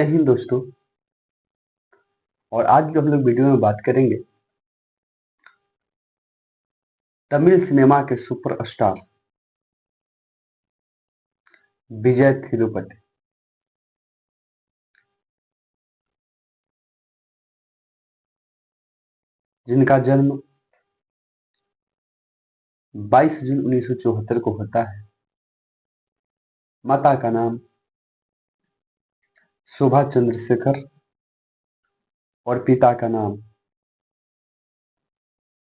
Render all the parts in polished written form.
जय हिंद दोस्तों। और आज जो हम लोग वीडियो में बात करेंगे तमिल सिनेमा के सुपरस्टार विजय थिरुपति। जिनका जन्म 22 जून 1974 को होता है। माता का नाम शोभा चंद्रशेखर और पिता का नाम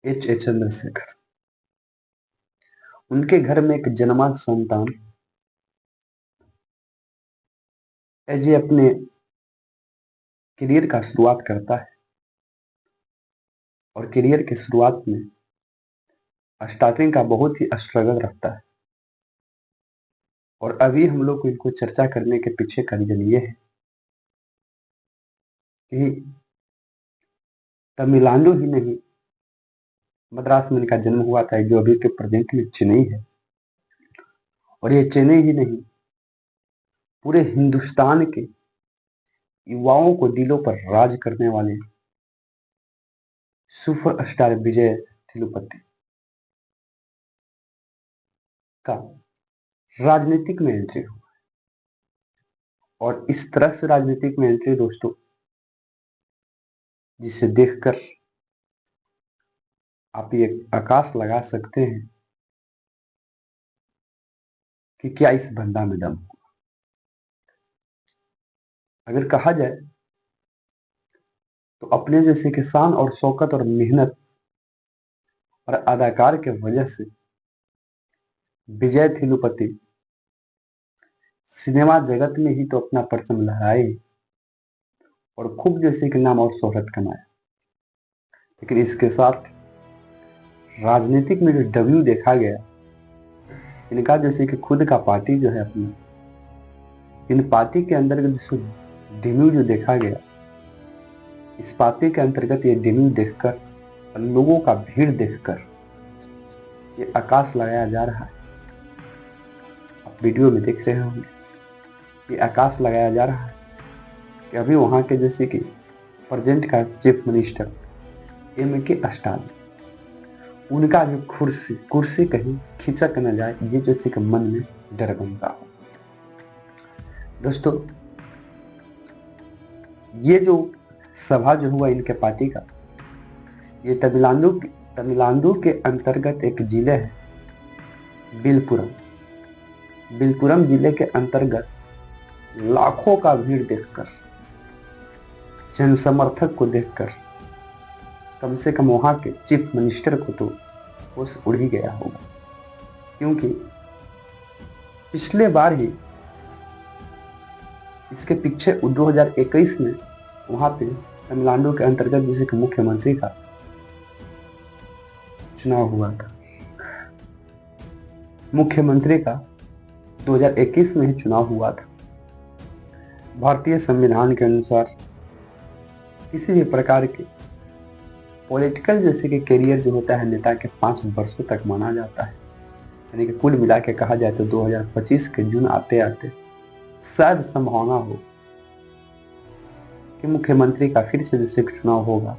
H. A. चंद्रशेखर। उनके घर में एक जन्मा संतान अजय अपने करियर का शुरुआत करता है और करियर की शुरुआत में स्टार्टिंग का बहुत ही स्ट्रगल रहता है। और अभी हम लोग को इनको चर्चा करने के पीछे का रीजन ये है कि तमिलनाडु ही नहीं, मद्रास में इनका जन्म हुआ था, जो अभी के प्रेजेंट में चेन्नई है। और ये चेन्नई ही नहीं, पूरे हिंदुस्तान के युवाओं को दिलों पर राज करने वाले सुपरस्टार विजय थिरुपति का राजनीतिक में एंट्री हुआ। और इस तरह से राजनीतिक में एंट्री दोस्तों, जिसे देखकर आप ये आकाश लगा सकते हैं कि क्या इस बंदा में दम हुआ। अगर कहा जाए तो अपने जैसे कि शान और शौकत और मेहनत और अदाकार के वजह से विजय थिरुपति सिनेमा जगत में ही तो अपना परचम लहराए और खूब जैसे कि नाम और शोहरत कमाया। लेकिन इसके साथ राजनीतिक में जो डब्यू देखा गया, इनका जैसे कि खुद का पार्टी जो है अपना, इन पार्टी के अंतर्गत जो डेब्यू जो देखा गया, इस पार्टी के अंतर्गत ये डेब्यू देखकर, लोगों का भीड़ देखकर ये आकाश लगाया जा रहा है। आप वीडियो में देख रहे होंगे, ये आकाश लगाया जा रहा है कि अभी वहां के जैसे कि प्रेजेंट का चीफ मिनिस्टर M.K. स्टालिन, उनका जो कुर्सी कहीं खिंचक न जाए, ये जैसे कि मन में डर बनता हो। दोस्तों, ये जो सभा जो हुआ इनके पार्टी का, ये तमिलनाडु के अंतर्गत एक जिले है बिलपुरम जिले के अंतर्गत। लाखों का भीड़ देखकर, जनसमर्थक को देखकर कम से कम वहां के चीफ मिनिस्टर को तो होश उड़ ही गया होगा। क्योंकि पिछले बार ही इसके पीछे 2021 में वहां पे तमिलनाडु के अंतर्गत जैसे कि मुख्यमंत्री का चुनाव हुआ था। मुख्यमंत्री का 2021 में ही चुनाव हुआ था। भारतीय संविधान के अनुसार किसी भी प्रकार के पॉलिटिकल जैसे कि करियर जो होता है नेता के 5 वर्षों तक माना जाता है। यानी कि कुल मिला के कहा जाए तो 2025 के जून आते आते शायद संभावना हो कि मुख्यमंत्री का फिर से जैसे चुनाव होगा।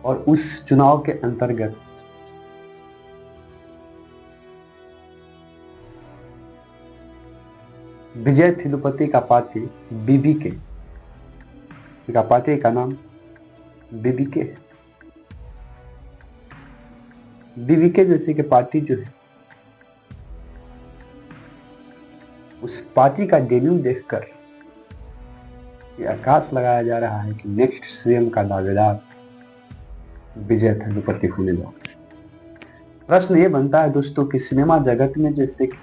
और उस चुनाव के अंतर्गत विजय थिरुपति का पार्टी BBK, का पार्टी का नाम BBK है। BBK जैसे कि पार्टी जो है, उस पार्टी का डेब्यू देखकर ये आकाश लगाया जा रहा है कि नेक्स्ट CM का दावेदार विजय थिरुपति होने जा रहा है। प्रश्न ये बनता है दोस्तों कि सिनेमा जगत में जैसे कि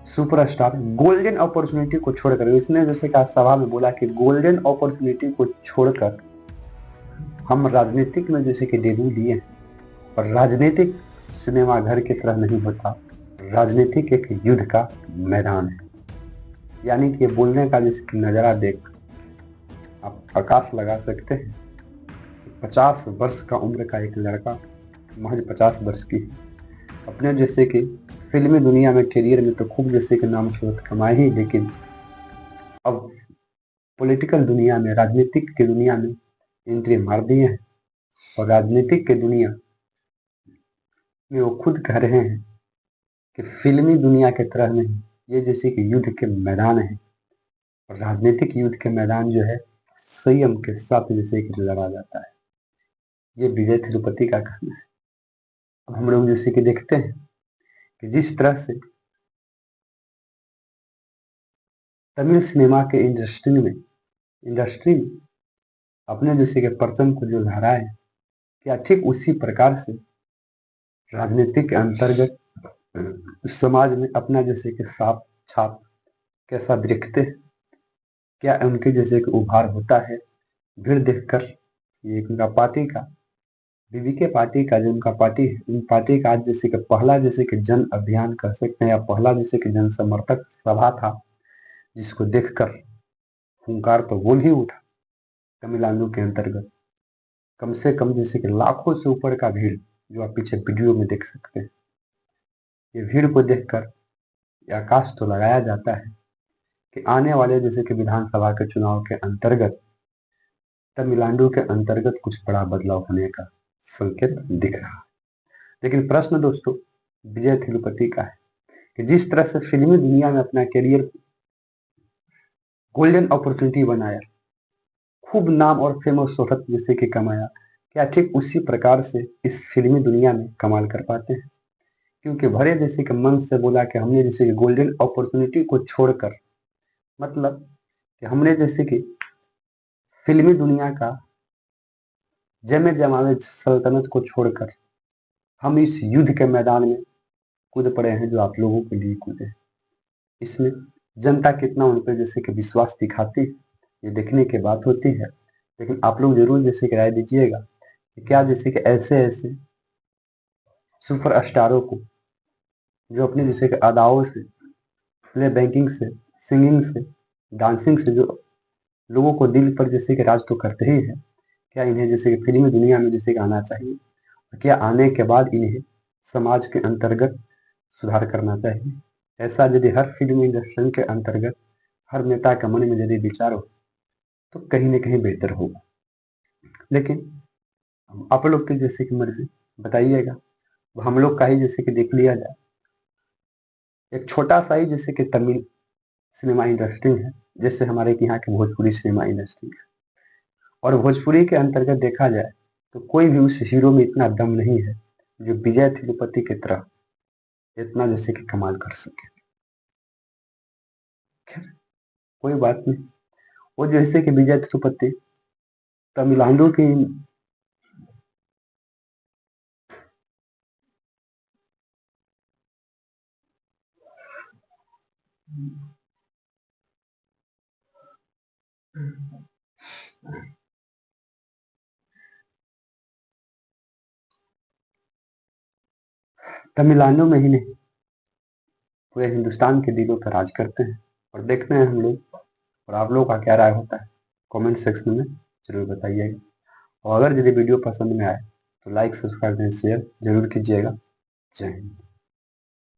सुपरस्टार गोल्डन अपॉर्चुनिटी को छोड़कर, इसने जैसे कि सभा में बोला कि गोल्डन अपॉर्चुनिटी को छोड़कर हम राजनीतिक में जैसे कि डेब्यू लिए हैं। और राजनीतिक सिनेमा घर की तरह नहीं होता, राजनीतिक एक युद्ध का मैदान है। यानी कि ये बोलने का जैसे कि नज़ारा देख आप आकाश लगा सकते हैं। 50 वर्ष का उम्र का एक लड़का, महज 50 वर्ष की, अपने जैसे कि फिल्मी दुनिया में करियर में तो खूब जैसे कि नाम शोहरत कमाए ही, लेकिन अब पॉलिटिकल दुनिया में, राजनीतिक की दुनिया में एंट्री मार दिए हैं। और राजनीतिक की दुनिया में वो खुद कह रहे हैं कि फिल्मी दुनिया की तरह नहीं, ये जैसे कि युद्ध के मैदान है। और राजनीतिक युद्ध के मैदान जो है संयम के साथ जैसे कि लड़ा जाता है। ये विजय थिरुपति का कहना है। अब हम लोग जैसे कि देखते हैं कि जिस तरह से तमिल सिनेमा के इंडस्ट्री में अपने जैसे के परचम को जो लहराए, क्या ठीक उसी प्रकार से राजनीतिक के अंतर्गत समाज में अपना जैसे कि साफ छाप कैसा दिखते हैं, क्या उनके जैसे कि उभार होता है भीड़ देखकर। ये उनका पार्टी का, बीबीके पार्टी का जो उनका पार्टी है, उन पार्टी का आज जैसे कि पहला जैसे कि जन अभियान कह सकते हैं, या पहला जैसे कि जन समर्थक सभा था, जिसको देखकर हुंकार तो बोल ही उठा। तमिलनाडु के अंतर्गत कम से कम जैसे कि लाखों से ऊपर का भीड़, जो आप पीछे वीडियो में देख सकते हैं। ये भीड़ को देखकर आकाश तो लगाया जाता है कि आने वाले जैसे कि विधानसभा के चुनाव के अंतर्गत तमिलनाडु के अंतर्गत कुछ बड़ा बदलाव होने का संकेत दिख रहा है। लेकिन प्रश्न दोस्तों विजय थिरुपति का है कि जिस तरह से फिल्मी दुनिया में अपना करियर गोल्डन अपॉर्चुनिटी बनाया, खूब नाम और फेम और शोहरत जैसे कि कमाया, क्या ठीक उसी प्रकार से इस फिल्मी दुनिया में कमाल कर पाते हैं? क्योंकि भरे जैसे कि मन से बोला कि हमने जैसे कि गोल्डन अपॉर्चुनिटी को छोड़कर, मतलब कि हमने जैसे कि फिल्मी दुनिया का जमे जमावे सल्तनत को छोड़कर हम इस युद्ध के मैदान में कूद पड़े हैं, जो आप लोगों के लिए कूदे हैं। इसमें जनता कितना उन पर जैसे कि विश्वास दिखाती है, ये देखने की बात होती है। लेकिन आप लोग जरूर जैसे कि राय दीजिएगा कि क्या जैसे कि ऐसे ऐसे सुपर स्टारों को, जो अपने जैसे कि अदाओं से, प्ले बैंकिंग से, सिंगिंग से, डांसिंग से जो लोगों को दिल पर जैसे कि राज तो करते ही है, क्या इन्हें जैसे कि फिल्मी दुनिया में जैसे कि आना चाहिए? क्या आने के बाद इन्हें समाज के अंतर्गत सुधार करना चाहिए? ऐसा यदि हर फिल्म इंडस्ट्री के अंतर्गत हर नेता के मन में यदि विचार हो तो कहीं न कहीं बेहतर होगा। लेकिन आप लोग की जैसे कि मर्जी बताइएगा, हम लोग का ही जैसे कि देख लिया जाए। एक छोटा सा ही जैसे कि तमिल सिनेमा इंडस्ट्री है, जैसे हमारे यहाँ के भोजपुरी सिनेमा इंडस्ट्री है। और भोजपुरी के अंतर्गत देखा जाए तो कोई भी उस हीरो में इतना दम नहीं है जो विजय थिरुपति की तरह इतना जैसे कि कमाल कर सके। खैर कोई बात नहीं, वो जैसे कि विजय थिरुपति तमिलनाडु की तमिलनाडु में ही नहीं, पूरे हिंदुस्तान के दिलों पर राज करते हैं। और देखते हैं हम लोग, और आप लोगों का क्या राय होता है कमेंट सेक्शन में जरूर बताइएगा। और अगर यदि वीडियो पसंद में आए तो लाइक, सब्सक्राइब एंड शेयर जरूर कीजिएगा। जय हिंद।